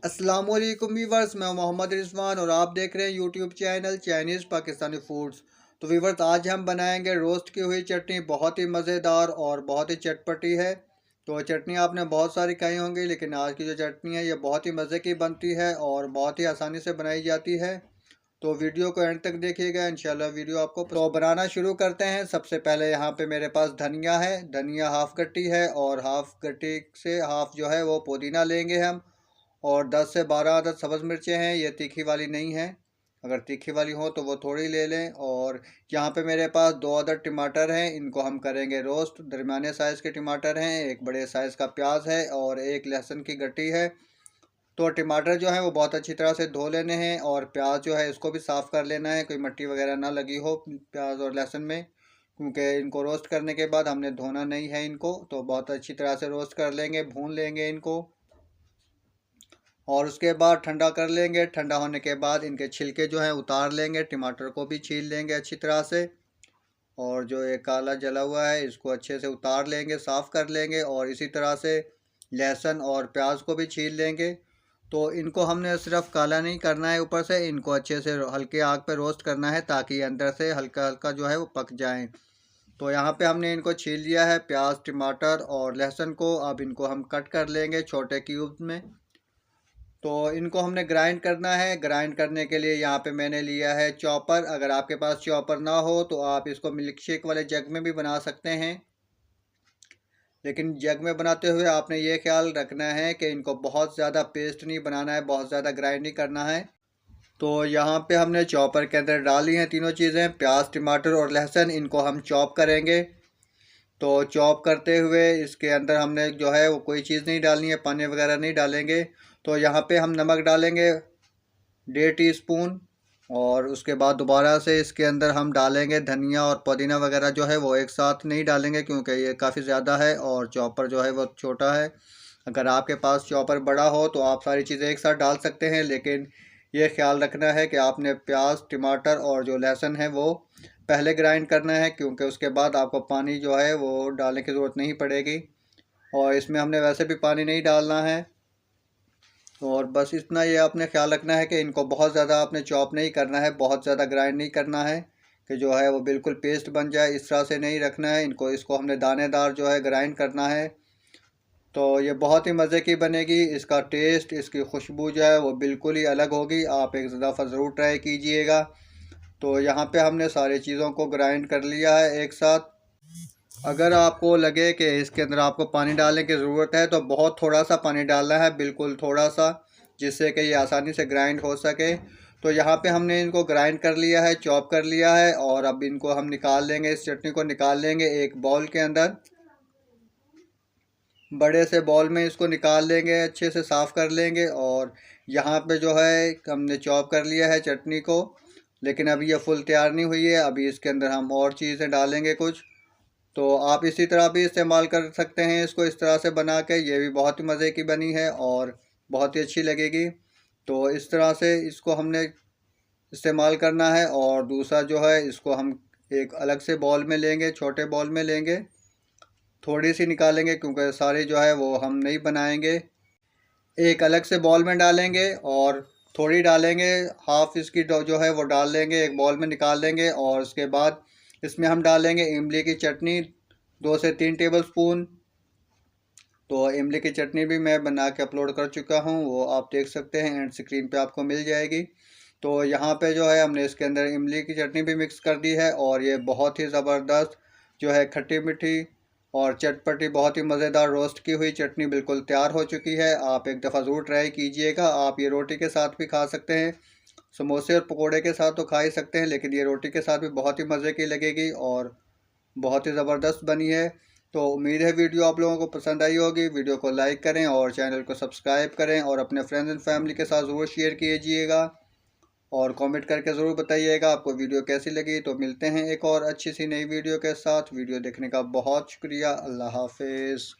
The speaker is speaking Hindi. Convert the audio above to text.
अस्सलामुअलैकुम वीवर्स, मैं मोहम्मद रिजवान और आप देख रहे हैं YouTube channel Chinese Pakistani foods. तो वीवर्स, आज हम बनाएंगे रोस्ट की हुई चटनी। बहुत ही मज़ेदार और बहुत ही चटपटी है। तो चटनी आपने बहुत सारी खाई होंगी, लेकिन आज की जो चटनी है ये बहुत ही मज़े की बनती है और बहुत ही आसानी से बनाई जाती है। तो वीडियो को एंड तक देखिएगा, इंशाल्लाह वीडियो आपको तो बनाना शुरू करते हैं। सबसे पहले यहाँ पे मेरे पास धनिया है। धनिया हाफ गट्टी है और हाफ गट्टी से हाफ जो है वो पुदीना लेंगे हम। और 10 से 12 अदद सब्ज़ मिर्चें हैं, ये तीखी वाली नहीं है। अगर तीखी वाली हो तो वो थोड़ी ले लें। और यहाँ पे मेरे पास 2 अदद टमाटर हैं, इनको हम करेंगे रोस्ट। दरमियाने साइज़ के टमाटर हैं, एक बड़े साइज़ का प्याज है और एक लहसुन की गट्टी है। तो टमाटर जो है वो बहुत अच्छी तरह से धो लेने हैं और प्याज जो है इसको भी साफ़ कर लेना है, कोई मिट्टी वगैरह ना लगी हो प्याज और लहसुन में, क्योंकि इनको रोस्ट करने के बाद हमने धोना नहीं है इनको। तो बहुत अच्छी तरह से रोस्ट कर लेंगे, भून लेंगे इनको। और उसके बाद ठंडा कर लेंगे। ठंडा होने के बाद इनके छिलके जो हैं उतार लेंगे, टमाटर को भी छील लेंगे अच्छी तरह से। और जो ये काला जला हुआ है इसको अच्छे से उतार लेंगे, साफ़ कर लेंगे। और इसी तरह से लहसुन और प्याज को भी छील लेंगे। तो इनको हमने सिर्फ काला नहीं करना है, ऊपर से इनको अच्छे से हल्के आग पे रोस्ट करना है, ताकि अंदर से हल्का हल्का जो है वो पक जाएं। तो यहाँ पे हमने इनको छील लिया है, प्याज टमाटर और लहसुन को। अब इनको हम कट कर लेंगे छोटे क्यूब में। तो इनको हमने ग्राइंड करना है। ग्राइंड करने के लिए यहाँ पे मैंने लिया है चॉपर। अगर आपके पास चॉपर ना हो तो आप इसको मिल्क शेक वाले जग में भी बना सकते हैं, लेकिन जग में बनाते हुए आपने ये ख्याल रखना है कि इनको बहुत ज़्यादा पेस्ट नहीं बनाना है, बहुत ज़्यादा ग्राइंड नहीं करना है। तो यहाँ पे हमने चॉपर के अंदर डाली हैं तीनों चीज़ें, प्याज टमाटर और लहसुन। इनको हम चॉप करेंगे। तो चॉप करते हुए इसके अंदर हमने जो है वो कोई चीज़ नहीं डालनी है, पानी वगैरह नहीं डालेंगे। तो यहाँ पे हम नमक डालेंगे 1.5 टीस्पून। और उसके बाद दोबारा से इसके अंदर हम डालेंगे धनिया और पुदीना वगैरह जो है वो एक साथ नहीं डालेंगे, क्योंकि ये काफ़ी ज़्यादा है और चॉपर जो है वो छोटा है। अगर आपके पास चॉपर बड़ा हो तो आप सारी चीज़ें एक साथ डाल सकते हैं, लेकिन ये ख्याल रखना है कि आपने प्याज टमाटर और जो लहसुन है वो पहले ग्राइंड करना है, क्योंकि उसके बाद आपको पानी जो है वो डालने की ज़रूरत नहीं पड़ेगी। और इसमें हमने वैसे भी पानी नहीं डालना है। और बस इतना ये आपने ख्याल रखना है कि इनको बहुत ज़्यादा आपने चॉप नहीं करना है, बहुत ज़्यादा ग्राइंड नहीं करना है कि जो है वो बिल्कुल पेस्ट बन जाए, इस तरह से नहीं रखना है इनको। इसको हमने दानेदार जो है ग्राइंड करना है। तो ये बहुत ही मज़े की बनेगी। इसका टेस्ट, इसकी खुशबू जो है वो बिल्कुल ही अलग होगी। आप एक दफ़ा ज़रूर ट्राई कीजिएगा। तो यहाँ पे हमने सारी चीज़ों को ग्राइंड कर लिया है एक साथ। अगर आपको लगे कि इसके अंदर आपको पानी डालने की ज़रूरत है तो बहुत थोड़ा सा पानी डालना है, बिल्कुल थोड़ा सा, जिससे कि ये आसानी से ग्राइंड हो सके। तो यहाँ पे हमने इनको ग्राइंड कर लिया है, चॉप कर लिया है। और अब इनको हम निकाल लेंगे, इस चटनी को निकाल लेंगे एक बाउल के अंदर। बड़े से बाउल में इसको निकाल लेंगे, अच्छे से साफ़ कर लेंगे। और यहाँ पे जो है हमने चॉप कर लिया है चटनी को, लेकिन अभी ये फुल तैयार नहीं हुई है। अभी इसके अंदर हम और चीज़ें डालेंगे कुछ। तो आप इसी तरह भी इस्तेमाल कर सकते हैं इसको, इस तरह से बना के। ये भी बहुत ही मज़े की बनी है और बहुत ही अच्छी लगेगी। तो इस तरह से इसको हमने इस्तेमाल करना है। और दूसरा जो है इसको हम एक अलग से बॉल में लेंगे, छोटे बॉल में लेंगे, थोड़ी सी निकालेंगे क्योंकि सारी जो है वो हम नहीं बनाएंगे। एक अलग से बॉल में डालेंगे और थोड़ी डालेंगे, हाफ इसकी जो है वो डाल लेंगे, एक बॉल में निकाल लेंगे। और उसके बाद इसमें हम डालेंगे इमली की चटनी, 2 से 3 टेबल स्पून। तो इमली की चटनी भी मैं बना के अपलोड कर चुका हूँ, वो आप देख सकते हैं, एंड स्क्रीन पे आपको मिल जाएगी। तो यहाँ पे जो है हमने इसके अंदर इमली की चटनी भी मिक्स कर दी है। और ये बहुत ही ज़बरदस्त जो है खट्टी मीठी और चटपटी, बहुत ही मज़ेदार रोस्ट की हुई चटनी बिल्कुल तैयार हो चुकी है। आप एक दफ़ा ज़रूर ट्राई कीजिएगा। आप ये रोटी के साथ भी खा सकते हैं, समोसे और पकोड़े के साथ तो खा ही सकते हैं, लेकिन ये रोटी के साथ भी बहुत ही मज़े की लगेगी और बहुत ही ज़बरदस्त बनी है। तो उम्मीद है वीडियो आप लोगों को पसंद आई होगी। वीडियो को लाइक करें और चैनल को सब्सक्राइब करें और अपने फ्रेंड्स एंड फैमिली के साथ ज़रूर शेयर कीजिएगा। और कमेंट करके ज़रूर बताइएगा आपको वीडियो कैसी लगी। तो मिलते हैं एक और अच्छी सी नई वीडियो के साथ। वीडियो देखने का बहुत शुक्रिया। अल्लाह हाफिज़।